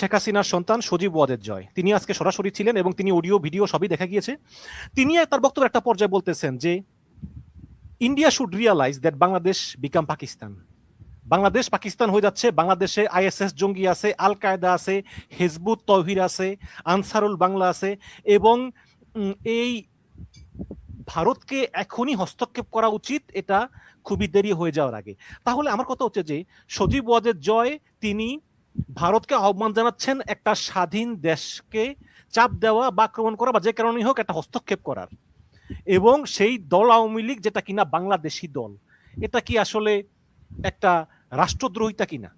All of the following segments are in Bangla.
শেখ হাসিনার সন্তান সজীব ওয়াজেদ জয়, তিনি আজকে সরাসরি ছিলেন এবং তিনি অডিও ভিডিও সবই দেখা গিয়েছে। তিনি তার বক্তব্যের একটা পর্যায়ে বলতেছেন যে India should realise that Bangladesh become Pakistan. Bangladesh Pakistan হয়ে যাচ্ছে। বাংলাদেশে আইএসএস জঙ্গি আছে, আল কায়দা আছে, হেজবুত তৌহির আছে, আনসারুল বাংলা আছে, এবং এই ভারতকে এখনই হস্তক্ষেপ করা উচিত, এটা খুবই দেরি হয়ে যাওয়ার আগে। তাহলে আমার কথা হচ্ছে যে সজীব ওয়াজেদ জয় তিনি ভারতকে আহ্বান জানাচ্ছেন একটা স্বাধীন দেশকে চাপ দেওয়া বা আক্রমণ করা বা যে কারণেই হোক একটা হস্তক্ষেপ করার, এবং সেই দল আওয়ামী লীগ যেটা কিনা বাংলাদেশি দল, এটা কি আসলে একটা রাষ্ট্রদ্রোহিতা কিনা?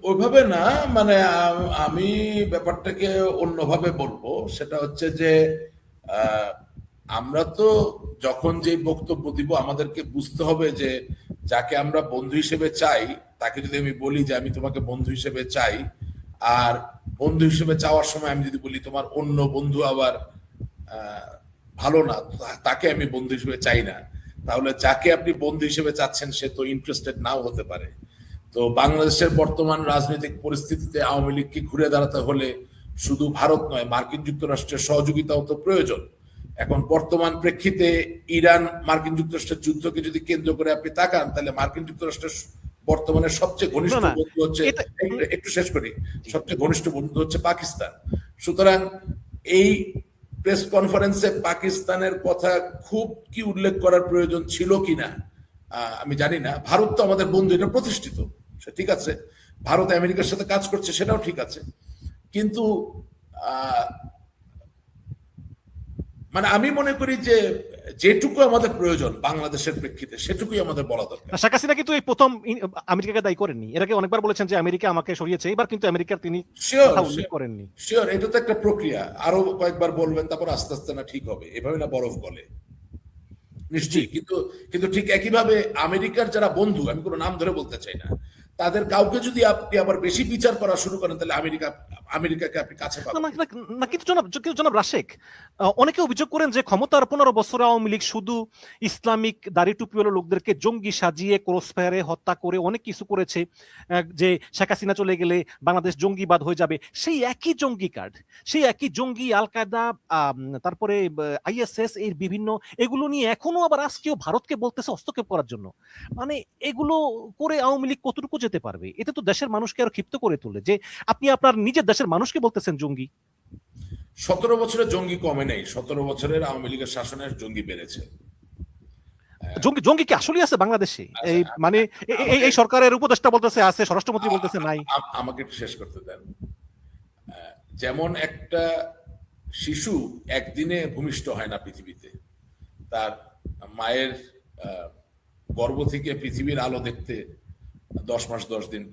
ওইভাবে না, মানে আমি ব্যাপারটাকে অন্যভাবে বলবো। সেটা হচ্ছে যে আমরা তো যখন যে বক্তব্য দিব আমাদেরকে বুঝতে হবে যে যাকে আমরা বন্ধু হিসেবে চাই তাকে যদি আমি বলি যে আমি তোমাকে বন্ধু হিসেবে চাই, আর বন্ধু হিসেবে চাওয়ার সময় আমি যদি বলি তোমার অন্য বন্ধু আবার ভালো না, তাকে আমি বন্ধু হিসেবে চাই না, তাহলে যাকে আপনি বন্ধু হিসেবে চাচ্ছেন সে তো ইন্টারেস্টেড নাও হতে পারে। তো বাংলাদেশের বর্তমান রাজনৈতিক পরিস্থিতিতে আওয়ামী লীগকে ঘুরে দাঁড়াতে হলে শুধু ভারত নয়, মার্কিন যুক্তরাষ্ট্রের সহযোগিতাও তো প্রয়োজন। এখন বর্তমান প্রেক্ষিতে ইরান মার্কিন যুক্তরাষ্ট্রের যুদ্ধকে যদি কেন্দ্র করে আপনি তাকান, তাহলে মার্কিন যুক্তরাষ্ট্রের বর্তমানে সবচেয়ে ঘনিষ্ঠ বন্ধু হচ্ছে, একটু শেষ করি, সবচেয়ে ঘনিষ্ঠ বন্ধু হচ্ছে পাকিস্তান। সুতরাং এই প্রেস কনফারেন্সে পাকিস্তানের কথা খুব কি উল্লেখ করার প্রয়োজন ছিল কিনা আমি জানি না। ভারত তো আমাদের বন্ধু, এটা প্রতিষ্ঠিত, সে ঠিক আছে। ভারত আমেরিকার সাথে কাজ করছে, সেটাও ঠিক আছে। কিন্তু মানে আমি মনে করি যে যেটুকু আমাদের প্রয়োজন বাংলাদেশের প্রেক্ষিতে সেটুকুই আমাদের বলা দরকার। শেখ হাসিনা কিন্তু এই প্রথম আমেরিকাকে দায়ী করেননি, এর আগে অনেকবার বলেছেন যে আমেরিকা আমাকে সরিয়েছে, এবার কিন্তু আমেরিকার তিনি কথা উল্লেখ করেননি। শিওর, এটা তো একটা প্রক্রিয়া, আরো কয়েকবার বলবেন, তারপর আস্তে আস্তে না ঠিক হবে, এভাবে না বরফ গলে নিশ্চয়ই। কিন্তু কিন্তু ঠিক একইভাবে আমেরিকার যারা বন্ধু, আমি কোনো নাম ধরে বলতে চাই না, তাদের কাউকে যদি আপনি আবার বেশি বিচার করা শুরু করেন তাহলে আমেরিকাকে আপনি কাছে পাবেন না। কিন্তু জনাব রাশেক, অনেকে অভিযোগ করেন যে ক্ষমতার 15 বছরে আওয়ামী লীগ শুধু ইসলামিক দাড়ি টুপিওয়ালা লোকদেরকে জঙ্গি সাজিয়ে ক্রসফায়ারে হত্যা করে অনেক কিছু করেছে, যে শেখ হাসিনা চলে গেলে বাংলাদেশ জঙ্গিবাদ হয়ে যাবে। সেই একই জঙ্গি কার্ড, সেই একই জঙ্গি আল কায়দা, তারপরে আইএসএস, এর বিভিন্ন এগুলো নিয়ে এখনো আবার আজকেও ভারতকে বলতেছে হস্তক্ষেপ করার জন্য। মানে এগুলো করে আওয়ামী লীগ কতটুকু যেতে পারবে? এতে তো দেশের মানুষকে আরো ক্ষিপ্ত করে তোলে যে আপনি আপনার নিজের দেশের মানুষকে বলতেছেন জঙ্গি। 17 বছরের জঙ্গি কমে নেই, 17 বছরের আওয়ামী লীগের শাসনের জঙ্গি বেড়েছে। জঙ্গি কি আসলে আছে বাংলাদেশে? এই মানে এই সরকারের উপদেষ্টা বলতেছে আছে, স্বরাষ্ট্রমন্ত্রী বলতেছে নাই। আমাকে একটু শেষ করতে দেন। যেমন একটা শিশু একদিনে ভূমিষ্ঠ হয় না পৃথিবীতে, তার মায়ের গর্ভ থেকে পৃথিবীর আলো দেখতে 10 মাস 10 দিন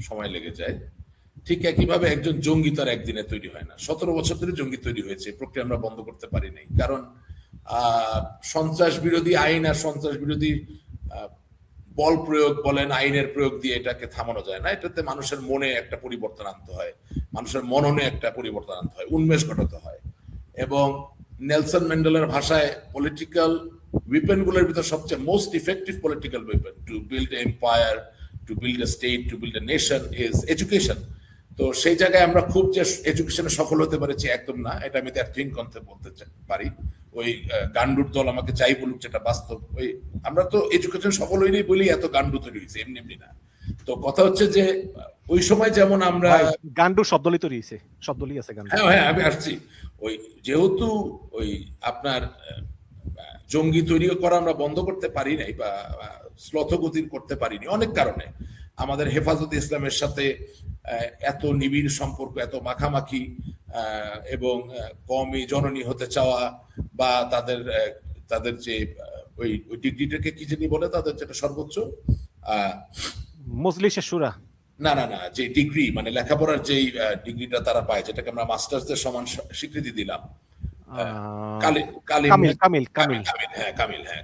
সময় লেগে যায়। ঠিক একইভাবে একজন জঙ্গি তার একদিনে তৈরি হয় না। 17 বছর ধরে জঙ্গি তৈরি হয়েছে, প্রক্রিয়া আমরা বন্ধ করতে পারি নাই। কারণ সন্ত্রাস বিরোধী আইন আর সন্ত্রাস বিরোধী বল প্রয়োগ বলেন, আইনের প্রয়োগ দিয়ে এটাকে থামানো যায় না। এটাতে মানুষের মনে একটা পরিবর্তন আনতে হয়, মানুষের মননে একটা পরিবর্তন আনতে হয়, উন্মেষ ঘটাতে হয়। এবং নেলসন ম্যান্ডেলার ভাষায় পলিটিক্যাল উইপেনগুলোর ভিতর সবচেয়ে most effective political weapon to build empire, to build a state, to build a nation is education. তো সেই জায়গায় আমরা খুব যে এডুকেশনে সফল হতে পারছি একদম না, এটা আমি দ্যাথিং কনতে বলতে পারি। ওই গান্ডুর দল আমাকে যাই বলুক, যেটা বাস্তব, ওই আমরা তো এডুকেশন সফল হইনি বলেই এত গান্ডু তৈরি হয়েছে, এমনি এমনি না। তো কথা হচ্ছে যে ওই সময় যেমন আমরা গান্ডু শব্দলি তৈরি হয়েছে, শব্দলি আছে গান্ডু। হ্যাঁ হ্যাঁ, আমি আসছি। ওই যেহেতু ওই আপনার জঙ্গি তৈরি করা আমরা বন্ধ করতে পারি নাই বা শ্লথগতির করতে পারিনি অনেক কারণে। আমাদের হেফাজতে ইসলামের সাথে এত নিবিড় সম্পর্ক, এত মাখামাখি, এবং কমই জননী হতে চাওয়া, বা তাদের যে ওই ডিগ্রিটাকে কি জানি বলে, তাদের যেটা সর্বোচ্চ মজলিসে শুরা, না না না, যে ডিগ্রি মানে লেখাপড়ার যেই ডিগ্রিটা তারা পায়, যেটাকে আমরা মাস্টার্সদের সমান স্বীকৃতি দিলাম,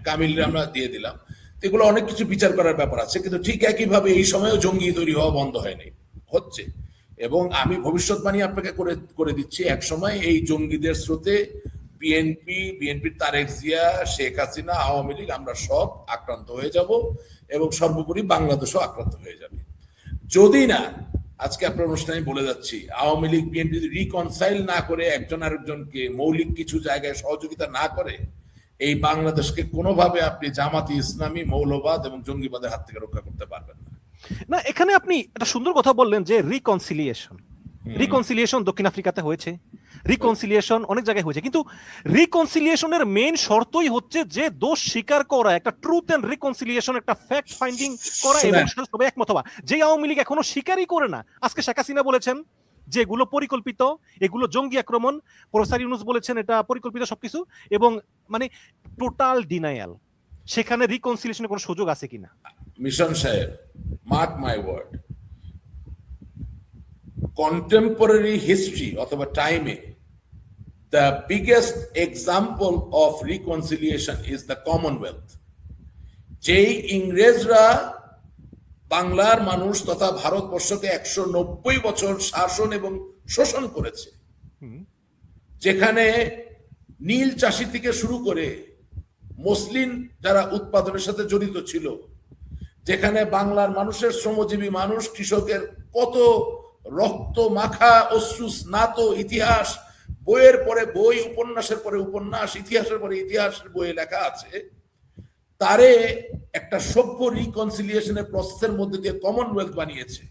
কামিল আমরা দিয়ে দিলাম। এগুলো অনেক কিছু বিচার করার ব্যাপার আছে। কিন্তু ঠিক একইভাবে এই সময়েও জঙ্গি তৈরি হওয়া বন্ধ হয়নি, হচ্ছে। এবং আমি ভবিষ্যৎবাণী আপনাকে করে দিচ্ছি, এক সময় এই জঙ্গিদের স্রোতে বিএনপির তারেক জিয়া, শেখ হাসিনা, আওয়ামী লীগ, আমরা সব আক্রান্ত হয়ে যাব, এবং সর্বোপরি বাংলাদেশও আক্রান্ত হয়ে যাবে। যদি না, আজকে আপনার অনুষ্ঠানে বলে যাচ্ছি, আওয়ামী লীগ বিএনপি যদি রিকনসাইল না করে, একজন আরেকজনকে মৌলিক কিছু জায়গায় সহযোগিতা না করে, এই বাংলাদেশকে কোনোভাবে আপনি জামাতি ইসলামী, মৌলবাদ এবং জঙ্গিবাদের হাত থেকে রক্ষা করতে পারবেন না। না, এখানে আপনি একটা সুন্দর কথা বললেন যে রিকনসিলিয়েশন দক্ষিণ আফ্রিকাতে হয়েছে, রিকনসিলিয়েশন অনেক জায়গায় হয়েছে, কিন্তু রিকনসিলিয়েশনের মেইন শর্তই হচ্ছে যে দোষ স্বীকার করা, একটা ট্রুথ এন্ড রিকনসিলিয়েশন, একটা ফ্যাক্ট ফাইন্ডিং করা, এবং সবাই একমত হওয়া। যে আওয়ামী লীগ এখনো স্বীকারই করে না, আজকে শেখ হাসিনা বলেছেন যে এগুলো পরিকল্পিত, এগুলো জঙ্গি আক্রমণ, প্রফেসর ইউনূস বলেছেন এটা পরিকল্পিত সবকিছু, এবং মানে টোটাল ডিনায়াল। সেখানে রিকনসিলিয়েশনের কোনো সুযোগ আছে কিনা? মিশন সাহেব, mark my word, contemporary history অথবা টাইমে the biggest example of reconciliation is the Commonwealth. যেই ইংরেজরা বাংলার মানুষ তথা ভারতবর্ষকে 190 বছর শাসন এবং শোষণ করেছে, যেখানে নীল চাষি থেকে শুরু করে মসলিন যারা উৎপাদনের সাথে জড়িত ছিল, যেখানে বাংলার মানুষের, শ্রমজীবী মানুষ, কৃষকের কত রক্ত মাখা অশ্রু স্নাত ইতিহাস, বইয়ের পরে বই, উপন্যাসের পরে উপন্যাস, ইতিহাসের পরে ইতিহাসের বইয়ে লেখা আছে, তারে একটা সভ্য রিকনসিলিয়েশনের প্রসেসের মধ্যে দিয়ে কমনওয়েলথ বানিয়েছে।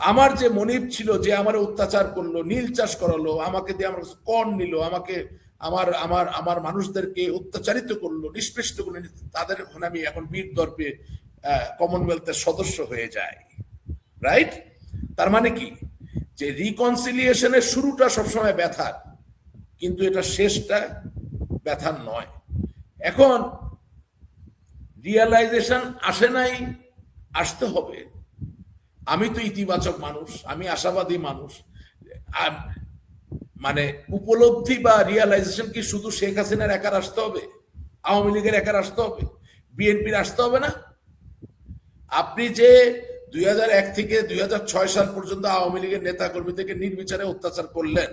আমার যে মনিব ছিল, যে আমার অত্যাচার করলো, নীল চাষ করালো, আমাকে দিয়ে আমার কর্ন নিল, আমাকে আমার আমার আমার মানুষদেরকে অত্যাচারিত করলো, নিষ্পেষিত করলো, তাদের ওখানে আমি এখন বীর দর্পে কমনওয়েলথের সদস্য হয়ে যাই, রাইট? তার মানে কি, যে রিকনসিলিয়েশনের শুরুটা সবসময় ব্যথার, কিন্তু এটা শেষটা ব্যথার নয়। এখন রিয়েলাইজেশন আসে নাই, আসতে হবে। আমি তো ইতিবাচক মানুষ, আমি আশাবাদী মানুষ। মানে উপলব্ধি বা রিয়েলাইজেশন কি শুধু শেখ হাসিনার একার আসতে হবে, আওয়ামী লীগের একার আসতে হবে, বিএনপির আসতে হবে না? আপনি যে 2001 থেকে 2006 সাল পর্যন্ত আওয়ামী লীগের নেতা কর্মীদেরকে নির্বিচারে অত্যাচার করলেন,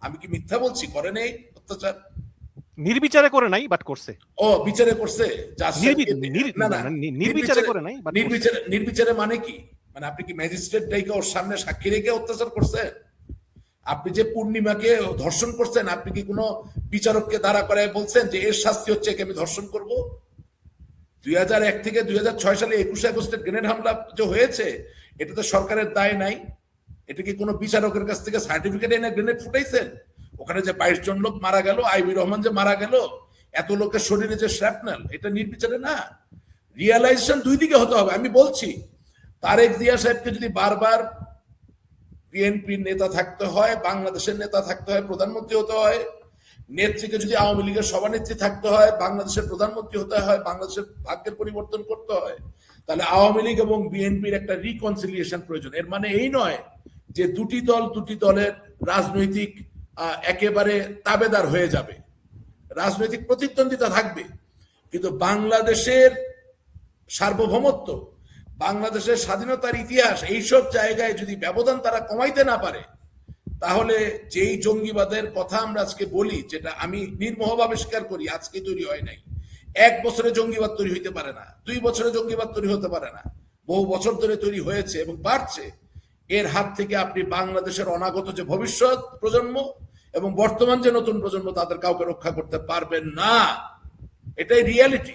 আমি কি মিথ্যা বলছি? করে নেই অত্যাচার? নির্বিচারে করে নাই, বাট করছে। ও, বিচারে করছে। নির্বিচারে করে নাই, নির্বিচারে মানে কি? মানে আপনি কি ম্যাজিস্ট্রেট ডাইকে ওর সামনে সাক্ষী রেখে অত্যাচার করছেন? আপনি যে পূর্ণিমাকে ধর্ষণ করছেন, আপনি কি কোনো বিচারককে দাঁড়া করায় বলছেন যে এর শাস্তি হচ্ছে একে আমি ধর্ষণ করব? 2001 থেকে 2006 সালে 21 আগস্টের গ্রেনেড হামলা যে হয়েছে, এটা তো সরকারের দায় নাই। এটা কি কোনো বিচারকের কাছ থেকে সার্টিফিকেট এনে গ্রেনেড ফুটাইছেন? ওখানে যে 22 জন লোক মারা গেল, আইবি রহমান যে মারা গেল, এত লোকের শরীরে যে শ্র্যাপনেল, এটা নির্বিচারে না। রিয়েলাইজেশন দুই দিকে হতে হবে। আমি বলছি, তারেক জিয়া সাহেবকে যদি বারবার বিএনপির নেতা থাকতে হয়, বাংলাদেশের নেতা থাকতে হয়, প্রধানমন্ত্রী হতে হয়, নেত্রীকে যদি আওয়ামী লীগের সভানেত্রী থাকতে হয়, বাংলাদেশের প্রধানমন্ত্রী হতে হয়, বাংলাদেশের ভাগ্যের পরিবর্তন করতে হয়, তাহলে আওয়ামী লীগ এবং বিএনপির একটা রিকনসিলিয়েশন প্রয়োজন। এর মানে এই নয় যে দুটি দলের রাজনৈতিক একেবারে তাবেদার হয়ে যাবে, রাজনৈতিক প্রতিদ্বন্দ্বিতা থাকবে, কিন্তু বাংলাদেশের সার্বভৌমত্ব, বাংলাদেশের স্বাধীনতার ইতিহাস, এইসব জায়গায় যদি ব্যবধান তারা কমাইতে না পারে, তাহলে যেই জঙ্গিবাদের কথা আমরা আজকে বলি, যেটা আমি নির্মোহভাবে স্বীকার করি, আজকে তৈরি হয় নাই। 1 বছরে জঙ্গিবাদ তৈরি হইতে পারে না, 2 বছরে জঙ্গিবাদ তৈরি হতে পারে না, বহু বছর ধরে তৈরি হয়েছে এবং বাড়ছে। এর হাত থেকে আপনি বাংলাদেশের অনাগত যে ভবিষ্যৎ প্রজন্ম এবং বর্তমান যে নতুন প্রজন্ম, তাদের কাউকে রক্ষা করতে পারবেন না। এটাই রিয়ালিটি।